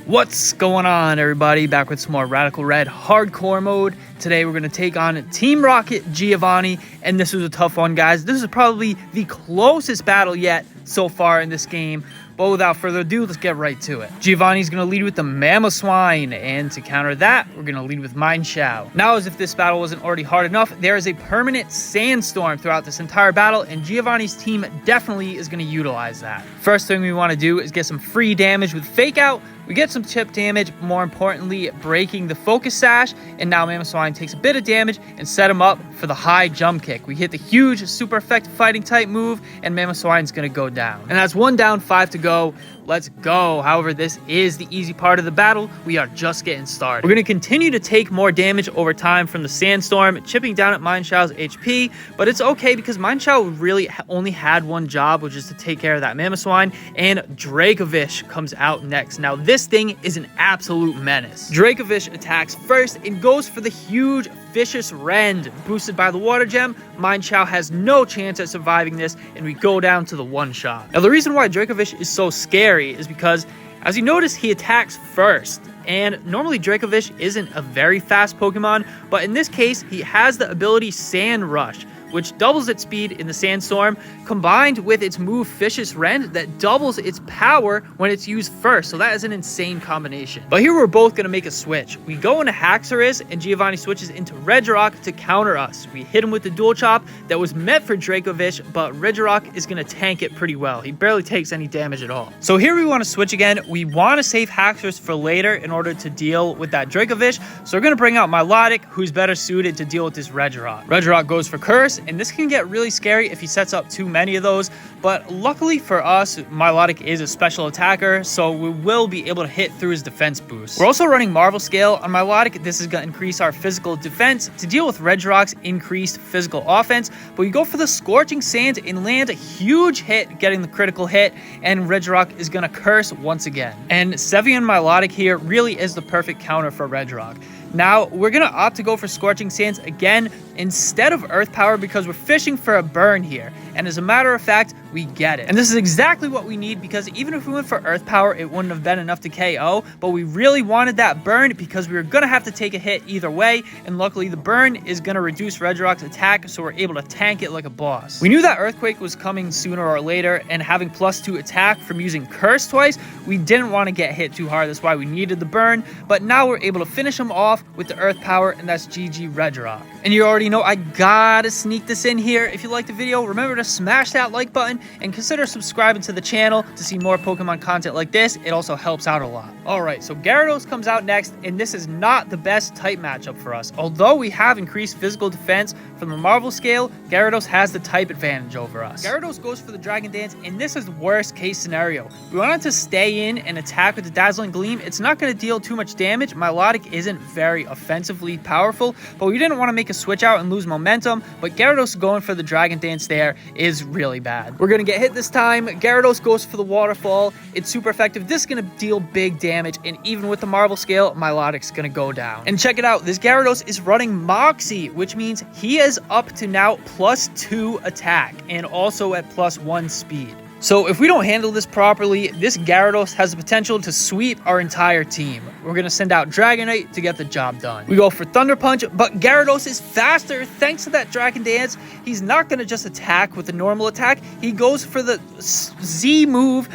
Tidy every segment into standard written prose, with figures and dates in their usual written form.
What's going on, everybody? Back with some more Radical Red hardcore mode. Today we're going to take on Team Rocket Giovanni, and this was a tough one, guys. This is probably the closest battle yet so far in this game. But without further ado, let's get right to it. Giovanni's going to lead with the Mamoswine, and to counter that, we're going to lead with Mineshow. Now, as if this battle wasn't already hard enough, there is a permanent sandstorm throughout this entire battle, and Giovanni's team definitely is going to utilize that. First thing we want to do is get some free damage with Fake Out. We get some chip damage, more importantly, breaking the focus sash, and now Mamoswine takes a bit of damage and set him up for the high jump kick. We hit the huge, super effective fighting type move, and Mamoswine's going to go down. And that's 1 down, 5 to go. Let's go. However, this is the easy part of the battle. We are just getting started. We're going to continue to take more damage over time from the sandstorm, chipping down at Mineshow's HP, but it's okay because Mineshow really only had one job, which is to take care of that Mamoswine, and Dracovish comes out next. Now, this thing is an absolute menace. Dracovish attacks first and goes for the huge Vicious Rend. Boosted by the water gem, Mineshow has no chance at surviving this, and we go down to the one shot. Now, the reason why Dracovish is so scary is because, as you notice, he attacks first. And normally Dracovish isn't a very fast Pokemon, but in this case, he has the ability Sand Rush, which doubles its speed in the sandstorm, combined with its move Vicious Rend that doubles its power when it's used first. So that is an insane combination. But here we're both going to make a switch. We go into Haxorus, and Giovanni switches into Regirock to counter us. We hit him with the Dual Chop that was meant for Dracovish, but Regirock is going to tank it pretty well. He barely takes any damage at all. So here we want to switch again. We want to save Haxorus for later in order to deal with that Dracovish. So we're going to bring out Milotic, who's better suited to deal with this Regirock. Regirock goes for Curse, and this can get really scary if he sets up too many of those, but luckily for us, Milotic is a special attacker, so we will be able to hit through his defense boost. We're also running Marvel Scale on Milotic. This is going to increase our physical defense to deal with Regirock's increased physical offense, but we go for the Scorching Sands and land a huge hit, getting the critical hit, and Regirock is going to curse once again. And Sevian Milotic here really is the perfect counter for Regirock. Now, we're going to opt to go for Scorching Sands again instead of Earth Power because we're fishing for a burn here. And as a matter of fact, we get it. And this is exactly what we need because even if we went for Earth Power, it wouldn't have been enough to KO. But we really wanted that burn because we were going to have to take a hit either way. And luckily, the burn is going to reduce Regirock's attack, so we're able to tank it like a boss. We knew that Earthquake was coming sooner or later, and having +2 attack from using Curse twice, we didn't want to get hit too hard. That's why we needed the burn. But now we're able to finish him off with the Earth Power, and that's GG Regirock. And you already know I gotta sneak this in here. If you liked the video, remember to smash that like button and consider subscribing to the channel to see more Pokemon content like this. It also helps out a lot. Alright, so Gyarados comes out next, and this is not the best type matchup for us. Although we have increased physical defense from the Marvel Scale, Gyarados has the type advantage over us. Gyarados goes for the Dragon Dance, and this is the worst case scenario. We wanted to stay in and attack with the Dazzling Gleam. It's not going to deal too much damage. Milotic isn't very offensively powerful, but we didn't want to make a switch out and lose momentum. But Gyarados going for the Dragon Dance there is really bad. We're going to get hit this time. Gyarados goes for the Waterfall. It's super effective. This is going to deal big damage, and even with the Marvel Scale, Milotic's going to go down. And check it out. This Gyarados is running Moxie, which means he is up to now +2 attack and also at +1 speed. So if we don't handle this properly, this Gyarados has the potential to sweep our entire team. We're going to send out Dragonite to get the job done. We go for Thunder Punch, but Gyarados is faster thanks to that Dragon Dance. He's not going to just attack with the normal attack. He goes for the Z move,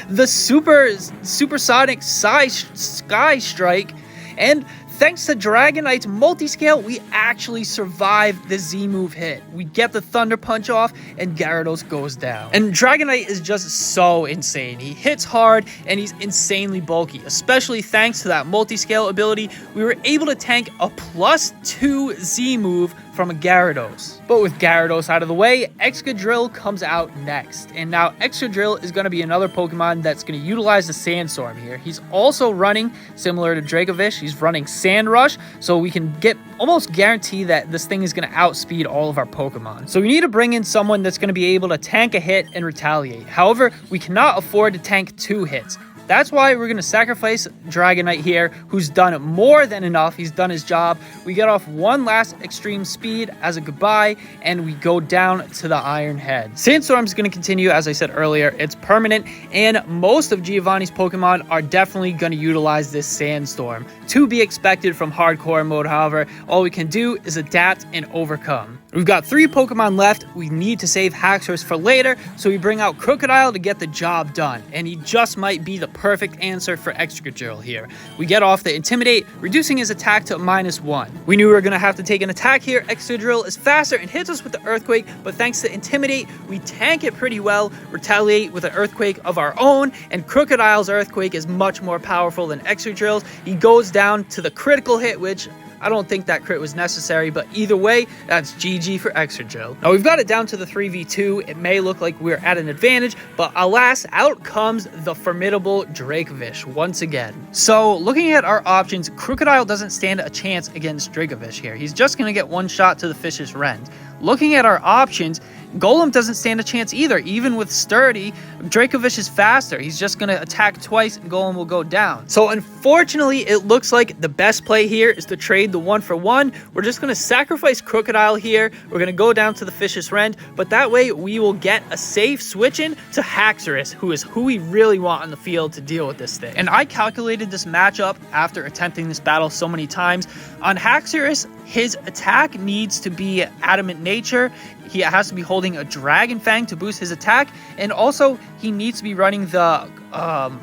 the supersonic Sky Strike, and thanks to Dragonite's multi-scale, we actually survive the Z-move hit. We get the Thunder Punch off, and Gyarados goes down. And Dragonite is just so insane. He hits hard, and he's insanely bulky. Especially thanks to that multi-scale ability, we were able to tank a +2 Z-move from a Gyarados. But with Gyarados out of the way, Excadrill comes out next. And now Excadrill is going to be another Pokemon that's going to utilize the Sandstorm here. He's also running, similar to Dracovish, he's running Sand Rush, so we can get almost guarantee that this thing is going to outspeed all of our Pokemon. So we need to bring in someone that's going to be able to tank a hit and retaliate. However, we cannot afford to tank 2 hits. That's why we're going to sacrifice Dragonite here, who's done more than enough. He's done his job. We get off one last extreme speed as a goodbye, and we go down to the Iron Head. Sandstorm is going to continue, as I said earlier. It's permanent, and most of Giovanni's Pokemon are definitely going to utilize this Sandstorm. To be expected from hardcore mode, however, all we can do is adapt and overcome. We've got 3 Pokemon left. We need to save Haxorus for later, so we bring out Crocodile to get the job done, and he just might be the perfect answer for Excadrill here. We get off the Intimidate, reducing his attack to -1. We knew we were going to have to take an attack here. Excadrill is faster and hits us with the Earthquake, but thanks to Intimidate, we tank it pretty well, retaliate with an Earthquake of our own, and Crocodile's Earthquake is much more powerful than Excadrill's. He goes down to the critical hit, which I don't think that crit was necessary, but either way, that's GG for Excadrill. Now, we've got it down to the 3v2. It may look like we're at an advantage, but alas, out comes the formidable Dracovish once again. So, looking at our options, Crocodile doesn't stand a chance against Dracovish here. He's just going to get one shot to the Fish's Rend. Looking at our options, Golem doesn't stand a chance either. Even with Sturdy, Dracovish is faster. He's just going to attack twice and Golem will go down. So unfortunately, it looks like the best play here is to trade the 1-for-1. We're just going to sacrifice Crocodile here. We're going to go down to the Fish's Rend, but that way we will get a safe switch in to Haxorus, who is who we really want on the field to deal with this thing. And I calculated this matchup after attempting this battle so many times. On Haxorus, his attack needs to be Adamant Nature. He has to be holding a Dragon Fang to boost his attack, and also he needs to be running the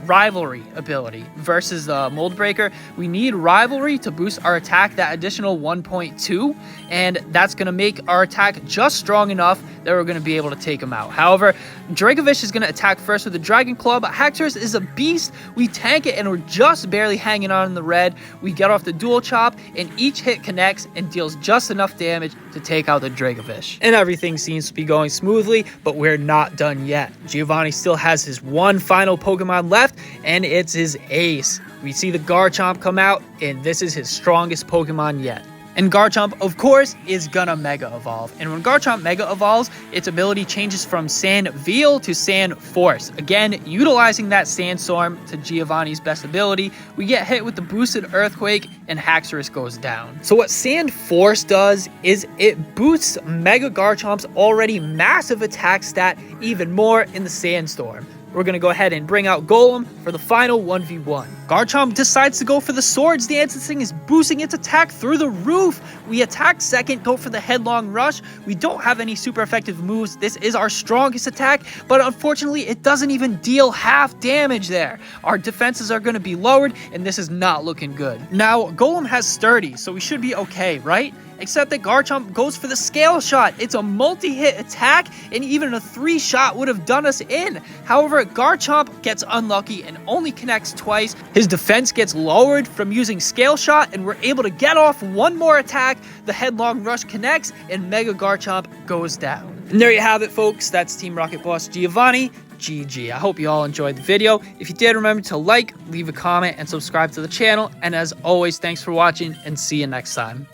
Rivalry ability versus the Mold Breaker. We need Rivalry to boost our attack that additional 1.2, and that's going to make our attack just strong enough that we're going to be able to take him out. However, Dracovish is going to attack first with the Dragon Claw, but Haxorus is a beast. We tank it, and we're just barely hanging on in the red. We get off the Dual Chop, and each hit connects and deals just enough damage to take out the Dracovish. And everything seems to be going smoothly, but we're not done yet. Giovanni still has his one final Pokemon left, and it's his ace. We see the Garchomp come out, and this is his strongest Pokemon yet. And Garchomp, of course, is gonna Mega Evolve. And when Garchomp Mega Evolves, its ability changes from Sand Veil to Sand Force. Again, utilizing that Sandstorm to Giovanni's best ability, we get hit with the boosted Earthquake, and Haxorus goes down. So what Sand Force does is it boosts Mega Garchomp's already massive attack stat even more in the Sandstorm. We're going to go ahead and bring out Golem for the final 1v1. Garchomp decides to go for the Swords Dance. This thing is boosting its attack through the roof. We attack second, go for the Headlong Rush. We don't have any super effective moves. This is our strongest attack, but unfortunately, it doesn't even deal half damage there. Our defenses are going to be lowered, and this is not looking good. Now, Golem has Sturdy, so we should be okay, right? Except that Garchomp goes for the Scale Shot. It's a multi-hit attack, and even a 3-shot would have done us in. However, Garchomp gets unlucky and only connects twice. His defense gets lowered from using Scale Shot, and we're able to get off one more attack. The Headlong Rush connects, and Mega Garchomp goes down. And there you have it, folks. That's Team Rocket Boss Giovanni. GG. I hope you all enjoyed the video. If you did, remember to like, leave a comment, and subscribe to the channel. And as always, thanks for watching, and see you next time.